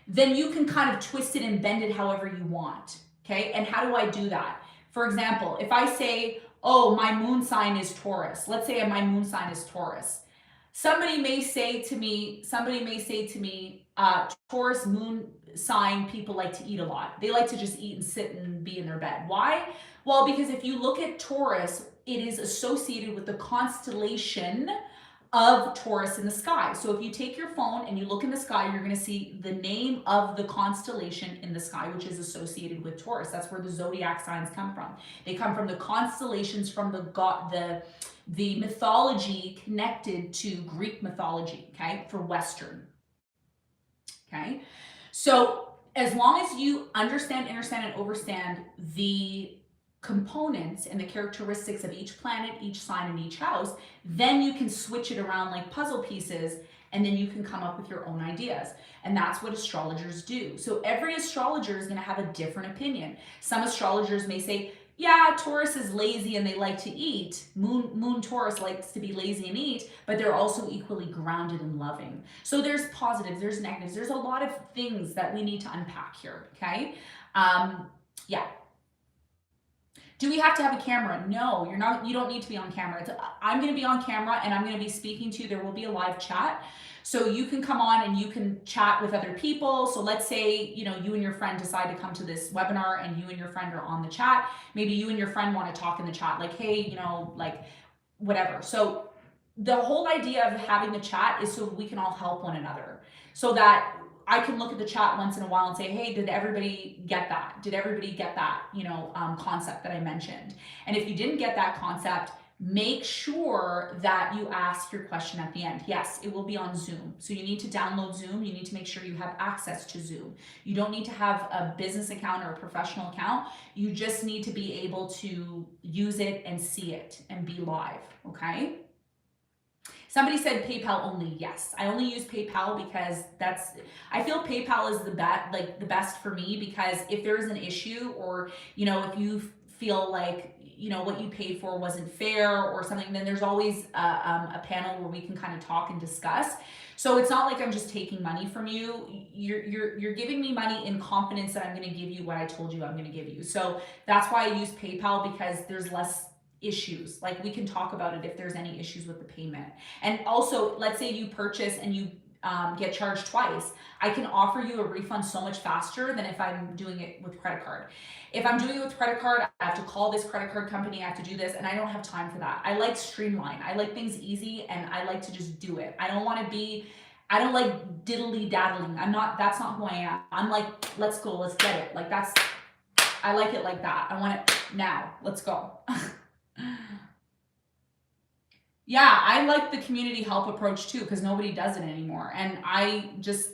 then you can kind of twist it and bend it however you want. Okay? And how do I do that? For example, if I say, oh, my moon sign is Taurus. Let's say my moon sign is Taurus. Somebody may say to me, Taurus moon sign people like to eat a lot. They like to just eat and sit and be in their bed. Why? Well, because if you look at Taurus, it is associated with the constellation of Taurus in the sky. So if you take your phone and you look in the sky, you're going to see the name of the constellation in the sky, which is associated with Taurus. That's where the zodiac signs come from. They come from the constellations from the mythology connected to Greek mythology, okay, for Western, okay? So as long as you understand, and overstand the components and the characteristics of each planet, each sign, and each house, then you can switch it around like puzzle pieces, and then you can come up with your own ideas. And that's what astrologers do. So every astrologer is going to have a different opinion. Some astrologers may say, yeah, Taurus is lazy and they like to eat. Moon Taurus likes to be lazy and eat, but they're also equally grounded and loving. So there's positives, there's negatives, there's a lot of things that we need to unpack here, okay? Yeah. Do we have to have a camera? No, you don't need to be on camera. I'm going to be on camera and I'm going to be speaking to you. There will be a live chat. So you can come on and you can chat with other people. So let's say, you and your friend decide to come to this webinar and you and your friend are on the chat. Maybe you and your friend want to talk in the chat, like, hey, like whatever. So the whole idea of having the chat is so we can all help one another, so that I can look at the chat once in a while and say, hey, did everybody get that? Did everybody get that, concept that I mentioned? And if you didn't get that concept, make sure that you ask your question at the end. Yes, it will be on Zoom. So you need to download Zoom. You need to make sure you have access to Zoom. You don't need to have a business account or a professional account. You just need to be able to use it and see it and be live, okay? Somebody said PayPal only. Yes, I only use PayPal because I feel PayPal is the best for me, because if there is an issue, or if you feel like what you paid for wasn't fair or something, then there's always a panel where we can kind of talk and discuss. So it's not like I'm just taking money from you. You're giving me money in confidence that I'm going to give you what I told you I'm going to give you. So that's why I use PayPal, because there's less issues. Like, we can talk about it if there's any issues with the payment. And also, let's say you purchase and you get charged twice. I can offer you a refund so much faster than if I'm doing it with credit card. If I'm doing it with credit card, I have to call this credit card company, I have to do this, and I don't have time for that. I like streamline. I like things easy, and I like to just do it. I don't like diddly daddling. That's not who I am. I'm like, let's go, let's get it. Like, I like it like that. I want it now. Let's go. Yeah, I like the community help approach too, because nobody does it anymore. And I just,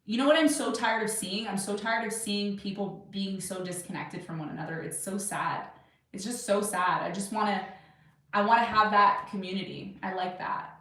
what I'm so tired of seeing? I'm so tired of seeing people being so disconnected from one another. It's so sad. It's just so sad. I want to have that community. I like that,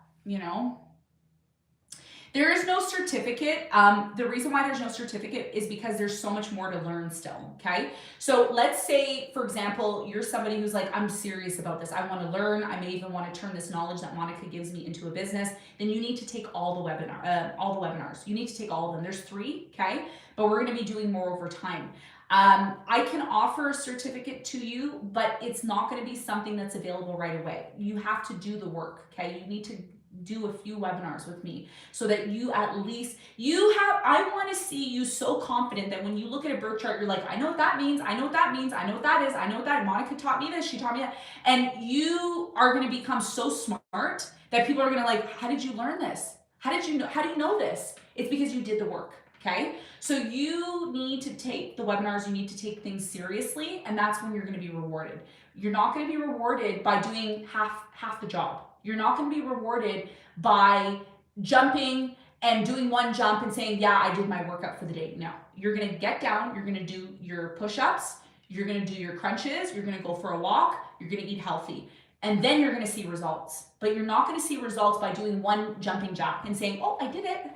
There is no certificate. The reason why there's no certificate is because there's so much more to learn still, okay? So let's say, for example, you're somebody who's like, I'm serious about this. I want to learn. I may even want to turn this knowledge that Monica gives me into a business. Then you need to take all the webinars. You need to take all of them. There's 3, okay? But we're going to be doing more over time. I can offer a certificate to you, but it's not going to be something that's available right away. You have to do the work, okay? You need to do a few webinars with me so that you at least I want to see you so confident that when you look at a birth chart, you're like, I know what that means, I know what that means, I know what that is, I know what that, Monica taught me this, she taught me that. And you are going to become so smart that people are going to like, how did you learn this? How do you know this? It's because you did the work. Okay, so you need to take the webinars, you need to take things seriously, and that's when you're going to be rewarded. You're not going to be rewarded by doing half the job. You're not going to be rewarded by jumping and doing one jump and saying, yeah, I did my workout for the day. No, you're going to get down, you're going to do your push-ups, you're going to do your crunches, you're going to go for a walk, you're going to eat healthy. And then you're going to see results. But you're not going to see results by doing one jumping jack and saying, oh, I did it.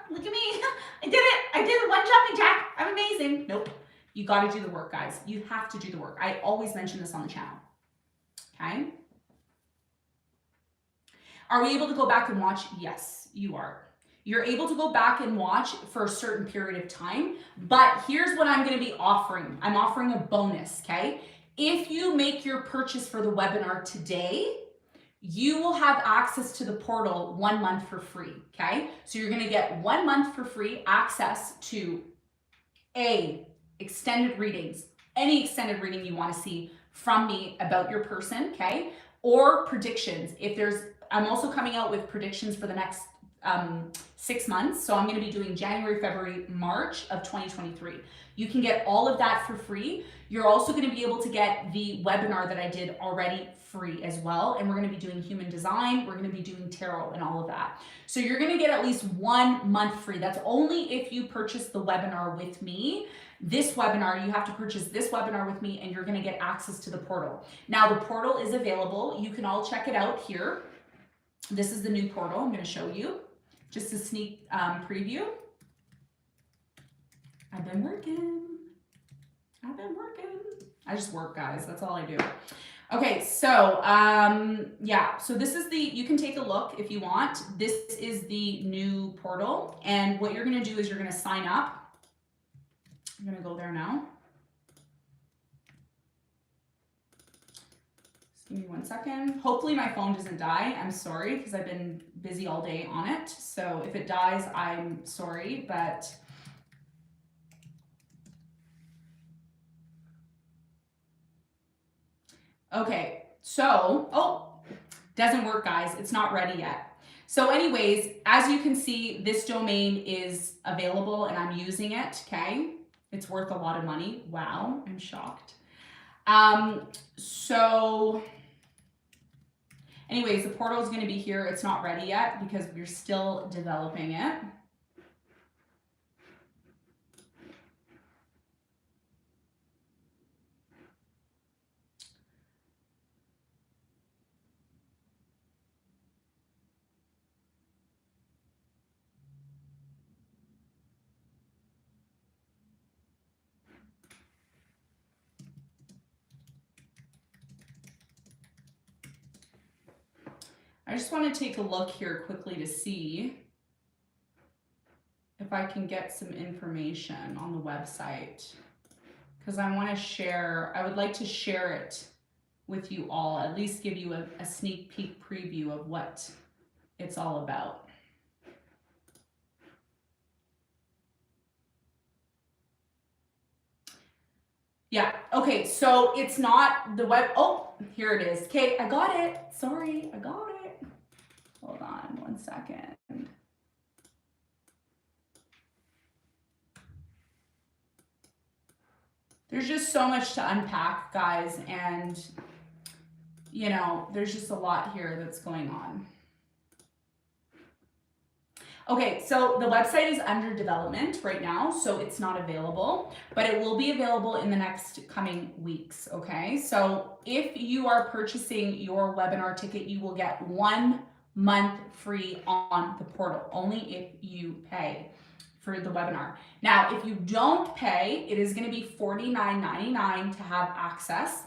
Look at me. I did it. I did one jumping jack. I'm amazing. Nope. You got to do the work, guys. You have to do the work. I always mention this on the channel. Okay. Are we able to go back and watch? Yes, you are. You're able to go back and watch for a certain period of time. But here's what I'm going to be offering. I'm offering a bonus. Okay. If you make your purchase for the webinar today, you will have access to the portal 1 month for free, okay? So you're gonna get 1 month for free access to extended readings, any extended reading you wanna see from me about your person, okay? Or predictions. I'm also coming out with predictions for the next 6 months. So I'm gonna be doing January, February, March of 2023. You can get all of that for free. You're also gonna be able to get the webinar that I did already free as well. And we're gonna be doing human design. We're gonna be doing tarot and all of that. So you're gonna get at least 1 month free. That's only if you purchase the webinar with me. This webinar, you have to purchase this webinar with me and you're gonna get access to the portal. Now the portal is available. You can all check it out here. This is the new portal. I'm gonna show you. Just a sneak preview. I've been working. I just work, guys. That's all I do. Okay, so yeah, so this is you can take a look if you want. This is the new portal. And what you're gonna do is you're gonna sign up. I'm gonna go there now. Just give me 1 second. Hopefully my phone doesn't die. I'm sorry, because I've been busy all day on it. So if it dies, I'm sorry, but okay, so, doesn't work, guys. It's not ready yet. So anyways, as you can see, this domain is available and I'm using it, okay? It's worth a lot of money. Wow, I'm shocked. So anyways, the portal is going to be here. It's not ready yet because we're still developing it. I just want to take a look here quickly to see if I can get some information on the website, because I want to share, I would like to share it with you all, at least give you a sneak peek preview of what it's all about. Yeah, okay, so it's not the web, oh, here it is. Okay, I got it. Sorry, I got it. Hold on 1 second. There's just so much to unpack, guys, and you know, there's just a lot here that's going on. Okay, so the website is under development right now, so it's not available, but it will be available in the next coming weeks, okay? So if you are purchasing your webinar ticket, you will get 1 month free on the portal, only if you pay for the webinar. Now, if you don't pay, it is going to be $49.99 to have access.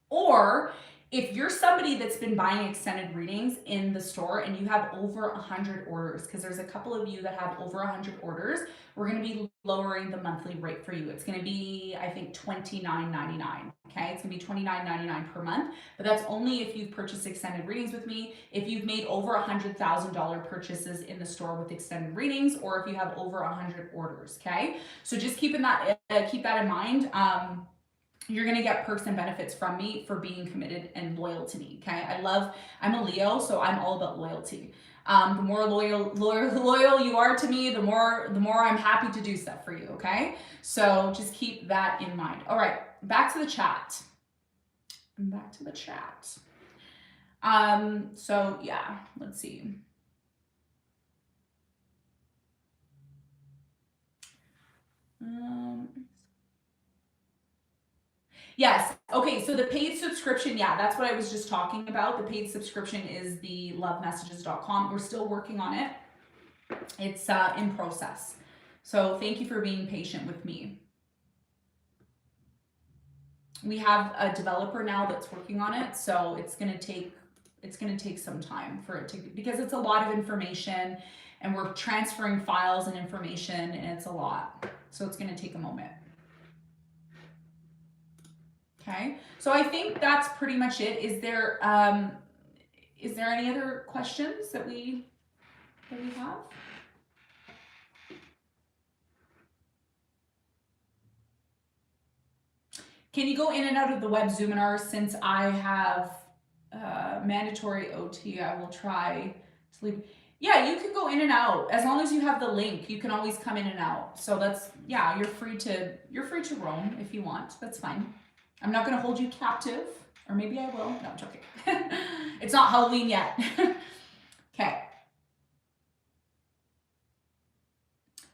Or if you're somebody that's been buying extended readings in the store and you have over 100 orders, because there's a couple of you that have over 100 orders, we're going to be lowering the monthly rate for you. It's going to be, I think, $29.99. Okay, it's going to be $29.99 per month, but that's only if you've purchased extended readings with me, if you've made over $100,000 purchases in the store with extended readings, or if you have over 100 orders. Okay, so just keep that in mind. You're going to get perks and benefits from me for being committed and loyal to me. Okay. I'm a Leo, so I'm all about loyalty. The more loyal you are to me, the more I'm happy to do stuff for you. Okay. So just keep that in mind. All right. Back to the chat. So yeah, let's see. Yes. Okay. So the paid subscription, yeah, that's what I was just talking about. The paid subscription is the lovemessages.com. We're still working on it. It's in process. So thank you for being patient with me. We have a developer now that's working on it, so it's going to take some time for it to, because it's a lot of information and we're transferring files and information and it's a lot. So it's going to take a moment. Okay, so I think that's pretty much it. Is there any other questions that we have? Can you go in and out of the web Zoominar? Since I have mandatory OT, I will try to leave. Yeah, you can go in and out as long as you have the link. You can always come in and out. So that's, yeah, you're free to roam if you want. That's fine. I'm not going to hold you captive, or maybe I will. No, I'm joking. It's not Halloween yet. Okay.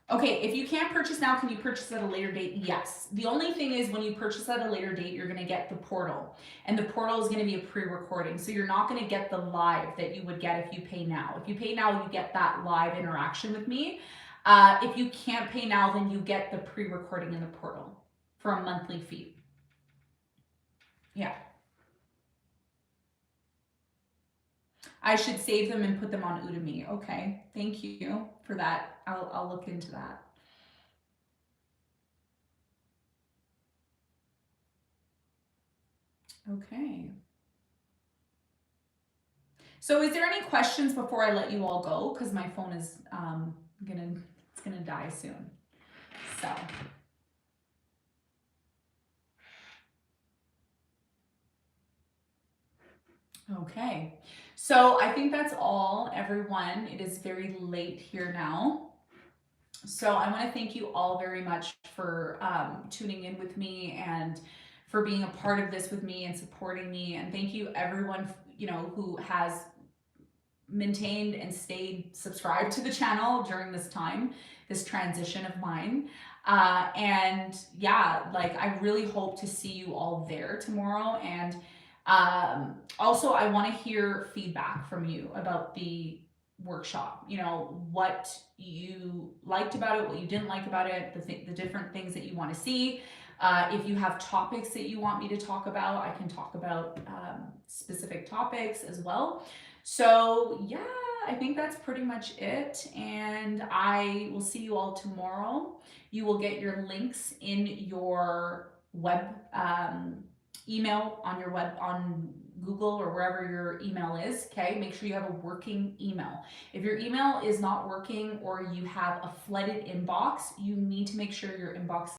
Okay, if you can't purchase now, can you purchase at a later date? Yes. The only thing is when you purchase at a later date, you're going to get the portal. And the portal is going to be a pre-recording. So you're not going to get the live that you would get if you pay now. If you pay now, you get that live interaction with me. If you can't pay now, then you get the pre-recording in the portal for a monthly fee. Yeah. I should save them and put them on Udemy. Okay, thank you for that. I'll look into that. Okay. So is there any questions before I let you all go? Because my phone is gonna die soon. So. Okay, so I think that's all, everyone. It is very late here now. So I want to thank you all very much for tuning in with me and for being a part of this with me and supporting me. And thank you everyone, who has maintained and stayed subscribed to the channel during this time, this transition of mine. And yeah, like I really hope to see you all there tomorrow. And also I want to hear feedback from you about the workshop, what you liked about it, what you didn't like about it, the different things that you want to see. If you have topics that you want me to talk about, I can talk about specific topics as well. So yeah, I think that's pretty much it. And I will see you all tomorrow. You will get your links in your web email on Google or wherever your email is. Okay, make sure you have a working email. If your email is not working or you have a flooded inbox, you need to make sure your inbox